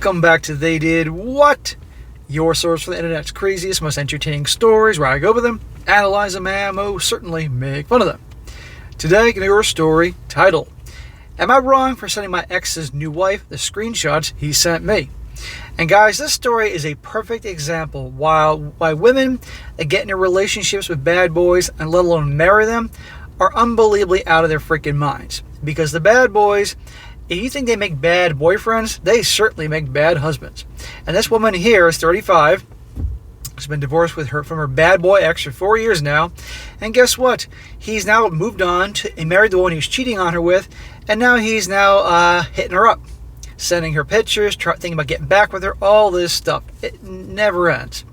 Welcome back to They Did What? Your source for the internet's craziest, most entertaining stories, where I go over them, analyze them, and most certainly make fun of them. Today, your story titled, Am I Wrong for Sending My Ex's New Wife the Screenshots He Sent Me? And guys, this story is a perfect example why women that get into relationships with bad boys, and let alone marry them, are unbelievably out of their freaking minds. Because the bad boys, if you think they make bad boyfriends, they certainly make bad husbands. And this woman here is 35. She's been divorced from her bad boy ex for 4 years now. And guess what? He's now moved on and married the one he was cheating on her with. And now he's now hitting her up. Sending her pictures, thinking about getting back with her, all this stuff. It never ends.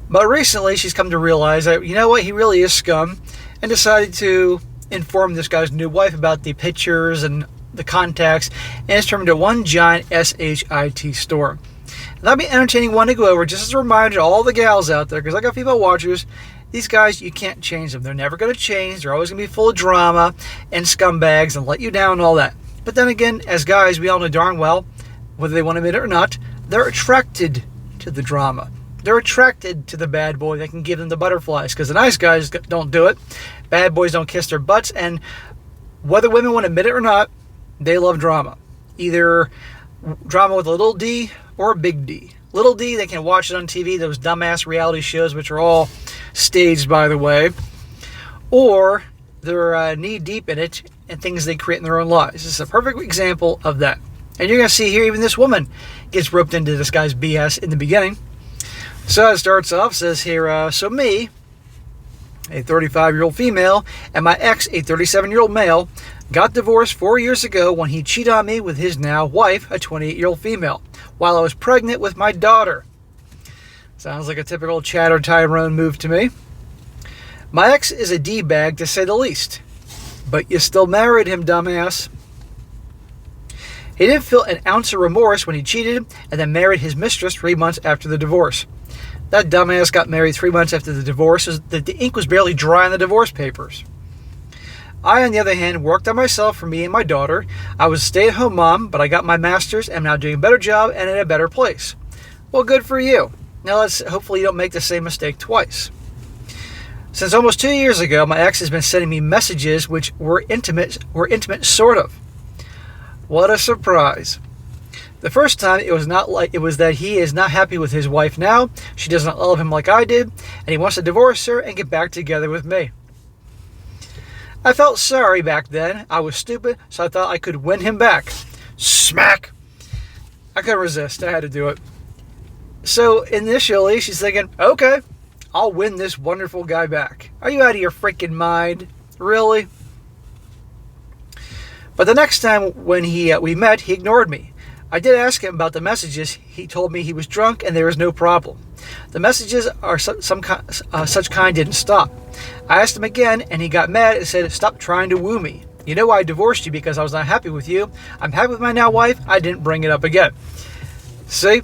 But recently, she's come to realize that, you know what, he really is scum, and decided to inform this guy's new wife about the pictures and the contacts, and it's turned into one giant SHIT storm. And that'll be an entertaining one to go over, just as a reminder to all the gals out there, because I got female watchers, these guys, you can't change them. They're never going to change. They're always going to be full of drama and scumbags and let you down and all that. But then again, as guys, we all know darn well, whether they want to admit it or not, they're attracted to the drama. They're attracted to the bad boy that can give them the butterflies, because the nice guys don't do it. Bad boys don't kiss their butts, and whether women want to admit it or not, they love drama. Either drama with a little d or a big D. Little d, they can watch it on TV, those dumbass reality shows, which are all staged, by the way. Or they're knee-deep in it, and things they create in their own lives. This is a perfect example of that. And you're going to see here, even this woman gets roped into this guy's BS in the beginning. So it starts off, says here, so me, a 35-year-old female, and my ex, a 37-year-old male, got divorced 4 years ago when he cheated on me with his now wife, a 28-year-old female, while I was pregnant with my daughter. Sounds like a typical Chatter Tyrone move to me. My ex is a D-bag, to say the least. But you still married him, dumbass. He didn't feel an ounce of remorse when he cheated and then married his mistress 3 months after the divorce. That dumbass got married 3 months after the divorce. The ink was barely dry on the divorce papers. I, on the other hand, worked on myself for me and my daughter. I was a stay-at-home mom, but I got my master's and I'm now doing a better job and in a better place. Well, good for you. Now hopefully you don't make the same mistake twice. Since almost 2 years ago, my ex has been sending me messages which were intimate sort of. What a surprise. The first time it was that he is not happy with his wife now. She does not love him like I did, and he wants to divorce her and get back together with me. I felt sorry back then. I was stupid, so I thought I could win him back. Smack! I couldn't resist. I had to do it. So initially, she's thinking, okay, I'll win this wonderful guy back. Are you out of your freaking mind? Really? But the next time when we met, he ignored me. I did ask him about the messages. He told me he was drunk and there was no problem. The messages are such kind didn't stop. I asked him again and he got mad and said, stop trying to woo me. You know I divorced you because I was not happy with you. I'm happy with my now wife. I didn't bring it up again. See?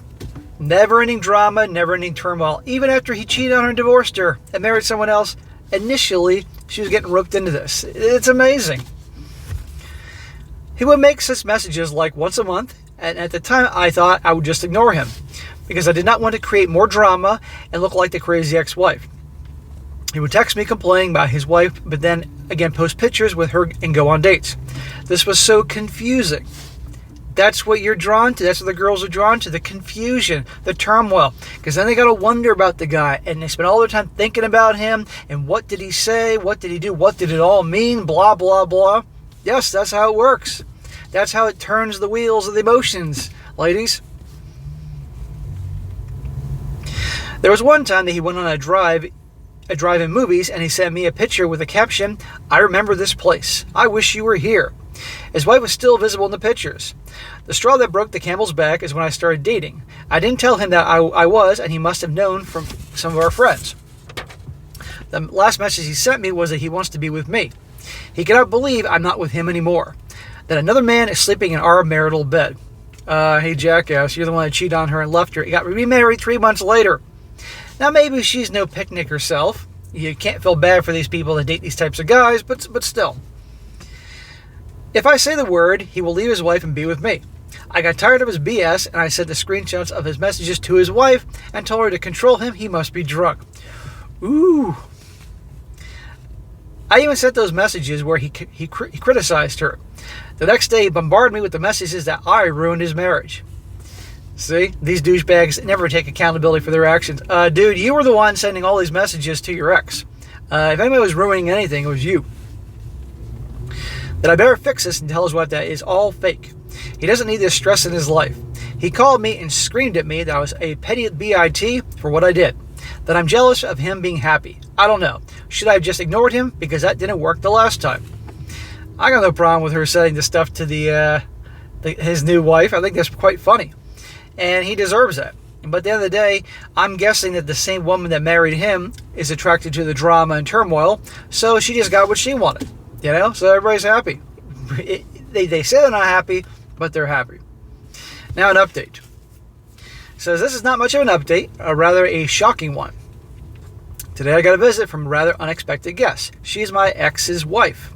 Never-ending drama, never-ending turmoil. Even after he cheated on her and divorced her and married someone else, initially, she was getting roped into this. It's amazing. He would make such messages like once a month, and at the time, I thought I would just ignore him because I did not want to create more drama and look like the crazy ex-wife. He would text me complaining about his wife, but then again post pictures with her and go on dates. This was so confusing. That's what you're drawn to. That's what the girls are drawn to. The confusion, the turmoil. Because then they got to wonder about the guy. And they spend all their time thinking about him. And what did he say? What did he do? What did it all mean? Blah, blah, blah. Yes, that's how it works. That's how it turns the wheels of the emotions, ladies. There was one time that he went on a drive-in movies, and he sent me a picture with a caption, I remember this place. I wish you were here. His wife was still visible in the pictures. The straw that broke the camel's back is when I started dating. I didn't tell him that I was, and he must have known from some of our friends. The last message he sent me was that he wants to be with me. He cannot believe I'm not with him anymore. That another man is sleeping in our marital bed. Hey jackass, you're the one that cheated on her and left her. He got remarried 3 months later. Now maybe she's no picnic herself. You can't feel bad for these people that date these types of guys, but still. If I say the word, he will leave his wife and be with me. I got tired of his BS and I sent the screenshots of his messages to his wife and told her to control him. He must be drunk. Ooh. I even sent those messages where he criticized her. The next day, he bombarded me with the messages that I ruined his marriage. See? These douchebags never take accountability for their actions. Dude, you were the one sending all these messages to your ex. If anybody was ruining anything, it was you. That I better fix this and tell his wife that is all fake. He doesn't need this stress in his life. He called me and screamed at me that I was a petty BIT for what I did. That I'm jealous of him being happy. I don't know. Should I have just ignored him? Because that didn't work the last time. I got no problem with her sending this stuff to his new wife. I think that's quite funny. And he deserves that. But at the end of the day, I'm guessing that the same woman that married him is attracted to the drama and turmoil. So she just got what she wanted. You know? So everybody's happy. They say they're not happy, but they're happy. Now an update. Says this is not much of an update, rather a shocking one. Today I got a visit from a rather unexpected guest. She's my ex's wife.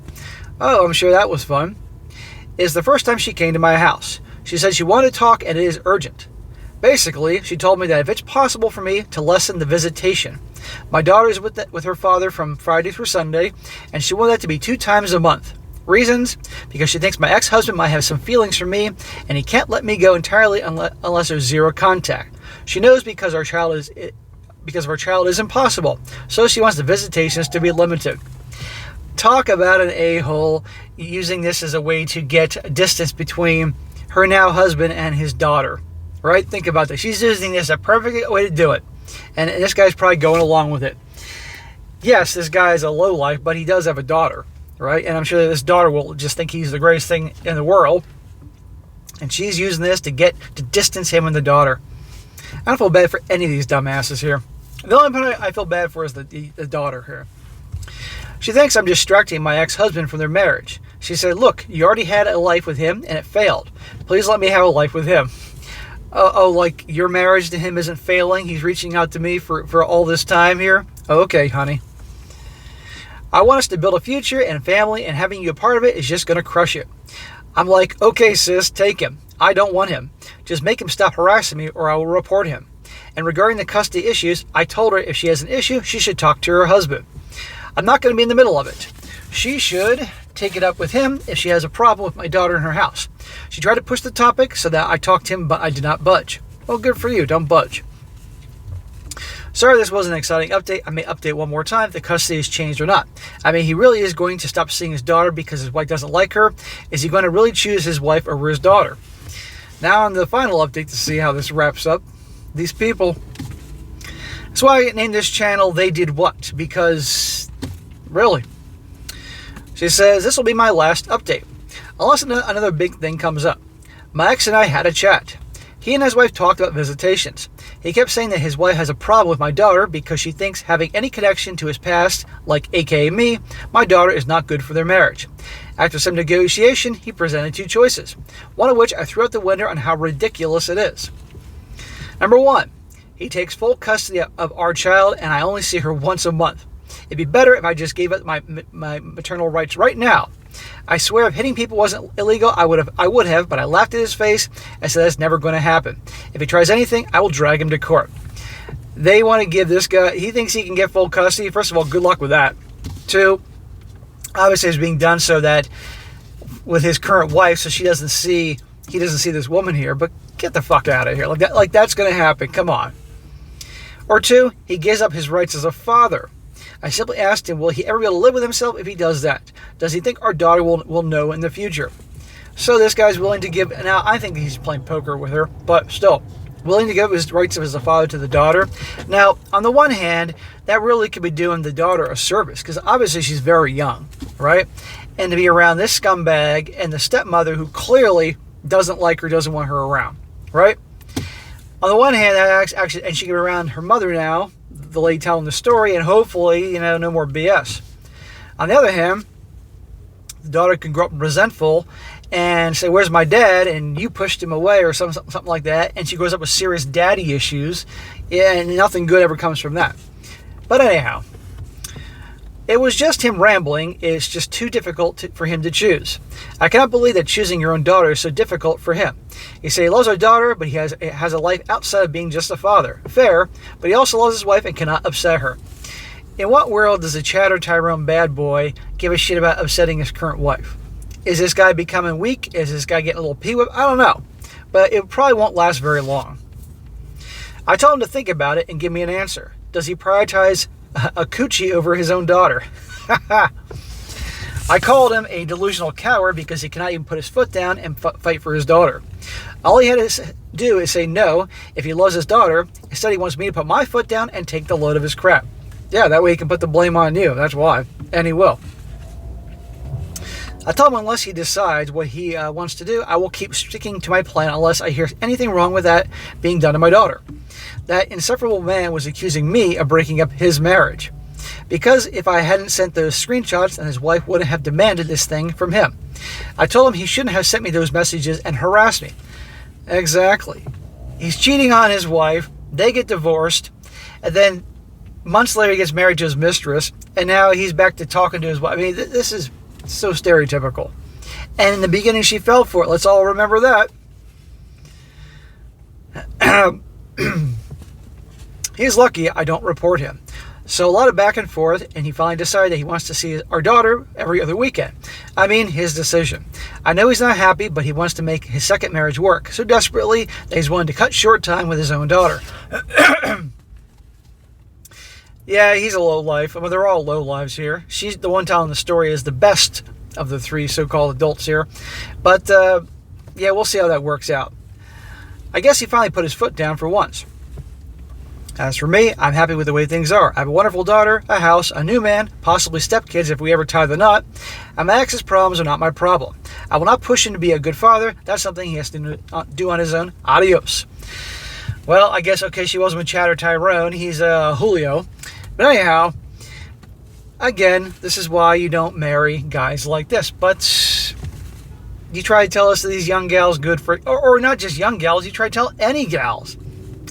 Oh, I'm sure that was fun. It's the first time she came to my house. She said she wanted to talk and it is urgent. Basically, she told me that if it's possible for me to lessen the visitation. My daughter is with her father from Friday through Sunday, and she wanted that to be 2 times a month. Reasons? Because she thinks my ex-husband might have some feelings for me, and he can't let me go entirely unless there's zero contact. She knows because of our child is impossible, so she wants the visitations to be limited. Talk about an a-hole using this as a way to get distance between her now husband and his daughter. Right? Think about this. She's using this as a perfect way to do it. And this guy's probably going along with it. Yes, this guy is a lowlife, but he does have a daughter. Right? And I'm sure that this daughter will just think he's the greatest thing in the world. And she's using this to distance him and the daughter. I don't feel bad for any of these dumbasses here. The only one I feel bad for is the daughter here. She thinks I'm distracting my ex-husband from their marriage. She said, look, you already had a life with him and it failed. Please let me have a life with him. Like your marriage to him isn't failing? He's reaching out to me for all this time here? Okay, honey. I want us to build a future and family, and having you a part of it is just going to crush it. I'm like, okay, sis, take him. I don't want him. Just make him stop harassing me or I will report him. And regarding the custody issues, I told her if she has an issue, she should talk to her husband. I'm not going to be in the middle of it. She should take it up with him if she has a problem with my daughter in her house. She tried to push the topic so that I talked to him, but I did not budge. Well, good for you. Don't budge. Sorry this wasn't an exciting update. I may update one more time if the custody is changed or not. I mean, he really is going to stop seeing his daughter because his wife doesn't like her. Is he going to really choose his wife over his daughter? Now on the final update to see how this wraps up. These people. That's why I named this channel They Did What? Because, really. She says, this will be my last update. Unless another big thing comes up. My ex and I had a chat. He and his wife talked about visitations. He kept saying that his wife has a problem with my daughter because she thinks having any connection to his past, like aka me, my daughter is not good for their marriage. After some negotiation, he presented 2 choices, one of which I threw out the window on how ridiculous it is. Number 1, he takes full custody of our child and I only see her once a month. It'd be better if I just gave up my maternal rights right now. I swear if hitting people wasn't illegal, I would have, but I laughed at his face and said that's never going to happen. If he tries anything, I will drag him to court. They want to give this guy, he thinks he can get full custody. First of all, good luck with that. 2, obviously it's being done so that with his current wife, so he doesn't see this woman here, but get the fuck out of here. Like that's going to happen. Come on. Or 2, he gives up his rights as a father. I simply asked him, will he ever be able to live with himself if he does that? Does he think our daughter will know in the future? So this guy's willing to give, now I think he's playing poker with her, but still, willing to give his rights as a father to the daughter. Now, on the one hand, that really could be doing the daughter a service, because obviously she's very young, right? And to be around this scumbag and the stepmother who clearly doesn't like her, doesn't want her around, right? On the one hand, that actually, and she can be around her mother now, the lady telling the story, and hopefully, no more BS. On the other hand, the daughter can grow up resentful and say, where's my dad? And you pushed him away or something like that. And she grows up with serious daddy issues. Yeah, and nothing good ever comes from that. But anyhow, It was just him rambling. It's just too difficult for him to choose. I cannot believe that choosing your own daughter is so difficult for him. He said he loves our daughter, but he has a life outside of being just a father. Fair, but he also loves his wife and cannot upset her. In what world does a Chatter Tyrone bad boy give a shit about upsetting his current wife? Is this guy becoming weak? Is this guy getting a little pee-whip? I don't know. But it probably won't last very long. I told him to think about it and give me an answer. Does he prioritize a coochie over his own daughter? I called him a delusional coward because he cannot even put his foot down and fight for his daughter. All he had to do is say no if he loves his daughter. Instead, he wants me to put my foot down and take the load of his crap. Yeah, that way he can put the blame on you. That's why. And he will. I told him unless he decides what he wants to do, I will keep sticking to my plan unless I hear anything wrong with that being done to my daughter. That insufferable man was accusing me of breaking up his marriage. Because if I hadn't sent those screenshots, then his wife wouldn't have demanded this thing from him. I told him he shouldn't have sent me those messages and harassed me. Exactly. He's cheating on his wife, they get divorced, and then months later he gets married to his mistress, and now he's back to talking to his wife. I mean, this is so stereotypical. And in the beginning she fell for it. Let's all remember that. He's lucky I don't report him. So a lot of back and forth, and he finally decided that he wants to see our daughter every other weekend. I mean, his decision. I know he's not happy, but he wants to make his second marriage work so desperately that he's willing to cut short time with his own daughter. Yeah, he's a lowlife. I mean, they're all lowlives here. She's the one telling the story is the best of the three so-called adults here. But, yeah, we'll see how that works out. I guess he finally put his foot down for once. As for me, I'm happy with the way things are. I have a wonderful daughter, a house, a new man, possibly stepkids if we ever tie the knot, and my ex's problems are not my problem. I will not push him to be a good father. That's something he has to do on his own. Adios. Well, I guess, okay, she wasn't with Chatter Tyrone. He's Julio. But anyhow, again, this is why you don't marry guys like this. But you try to tell us that these young gals good for, or not just young gals, you try to tell any gals.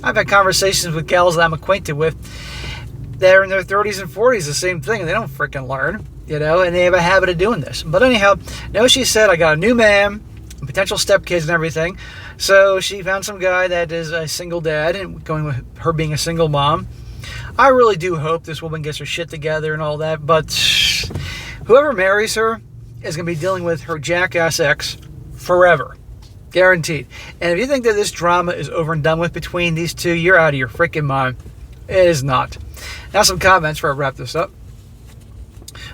I've had conversations with gals that I'm acquainted with. They're in their 30s and 40s, the same thing, and they don't freaking learn, you know, and they have a habit of doing this. But anyhow, no, she said, I got a new man, potential stepkids and everything. So she found some guy that is a single dad and going with her being a single mom. I really do hope this woman gets her shit together and all that, but whoever marries her is going to be dealing with her jackass ex forever. Guaranteed. And if you think that this drama is over and done with between these two, you're out of your freaking mind. It is not. Now some comments before I wrap this up.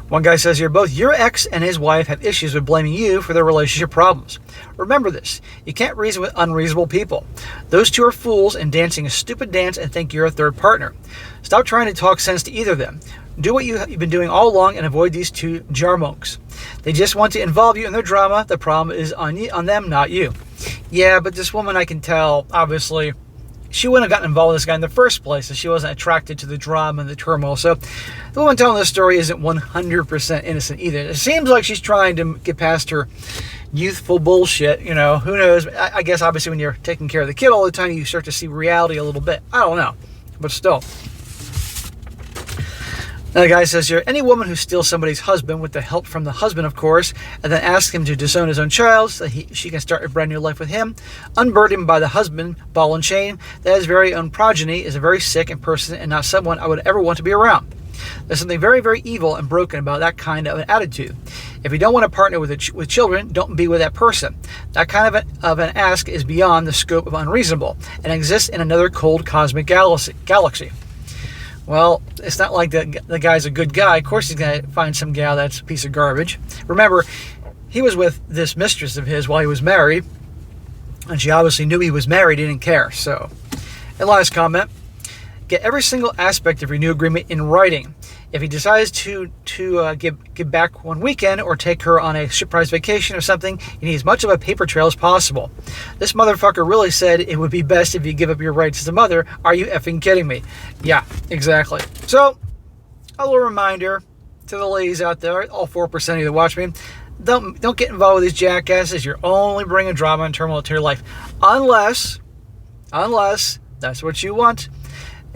One guy says here, both your ex and his wife have issues with blaming you for their relationship problems. Remember this. You can't reason with unreasonable people. Those two are fools and dancing a stupid dance and think you're a third partner. Stop trying to talk sense to either of them. Do what you've been doing all along and avoid these two jarmonks. They just want to involve you in their drama. The problem is on them, not you. Yeah, but this woman, I can tell, obviously, she wouldn't have gotten involved with this guy in the first place if she wasn't attracted to the drama and the turmoil. So the woman telling this story isn't 100% innocent either. It seems like she's trying to get past her youthful bullshit. You know, who knows? I guess, obviously, when you're taking care of the kid all the time, you start to see reality a little bit. I don't know, but still. Another guy says here, any woman who steals somebody's husband with the help from the husband, of course, and then asks him to disown his own child so that she can start a brand new life with him, unburdened by the husband, ball and chain, that his very own progeny is a very sick person and not someone I would ever want to be around. There's something very, very evil and broken about that kind of an attitude. If you don't want to partner with children, don't be with that person. That kind of an ask is beyond the scope of unreasonable and exists in another cold cosmic galaxy. Well, it's not like the guy's a good guy. Of course he's going to find some gal that's a piece of garbage. Remember, he was with this mistress of his while he was married, and she obviously knew he was married. He didn't care. So, and last comment, get every single aspect of your new agreement in writing. If he decides to give back one weekend or take her on a surprise vacation or something, you need as much of a paper trail as possible. This motherfucker really said it would be best if you give up your rights as a mother. Are you effing kidding me? Yeah, exactly. So, a little reminder to the ladies out there, all 4% of you that watch me, don't get involved with these jackasses. You're only bringing drama and turmoil to your life. Unless that's what you want.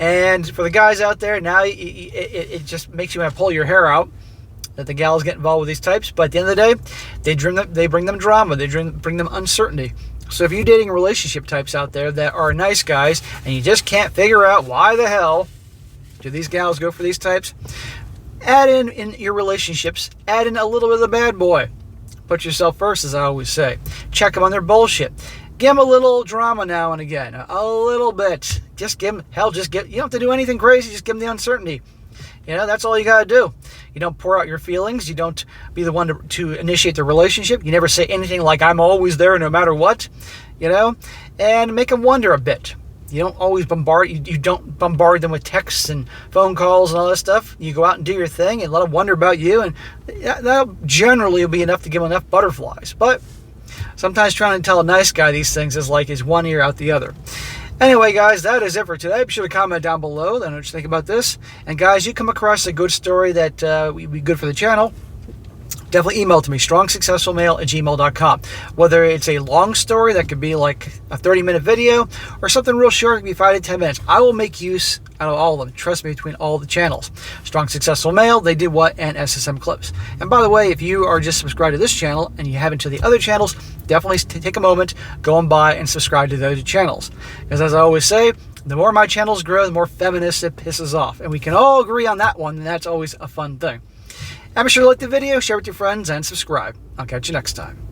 And for the guys out there, now it just makes you want to pull your hair out that the gals get involved with these types. But at the end of the day, they bring them drama. They bring them uncertainty. So if you're dating relationship types out there that are nice guys and you just can't figure out why the hell do these gals go for these types, add in your relationships, add in a little bit of the bad boy. Put yourself first, as I always say. Check them on their bullshit. Give them a little drama now and again. A little bit. Just give them, you don't have to do anything crazy. Just give them the uncertainty. That's all you got to do. You don't pour out your feelings. You don't be the one to initiate the relationship. You never say anything like, I'm always there no matter what, and make them wonder a bit. You don't always you don't bombard them with texts and phone calls and all that stuff. You go out and do your thing and let them wonder about you, and that generally will be enough to give them enough butterflies. But sometimes trying to tell a nice guy these things is like his one ear out the other. Anyway, guys, that is it for today. Be sure to comment down below. Let me know what you think about this. And guys, you come across a good story that would be good for the channel, definitely email to me, strongsuccessfulmale@gmail.com. Whether it's a long story that could be like a 30-minute video or something real short, it could be 5 to 10 minutes. I will make use out of all of them. Trust me, between all the channels. Strong Successful Male, They Did What, and SSM Clips. And by the way, if you are just subscribed to this channel and you haven't to the other channels, definitely take a moment, go on by and subscribe to those channels. Because as I always say, the more my channels grow, the more feminist it pisses off. And we can all agree on that one, and that's always a fun thing. And be sure to like the video, share with your friends, and subscribe. I'll catch you next time.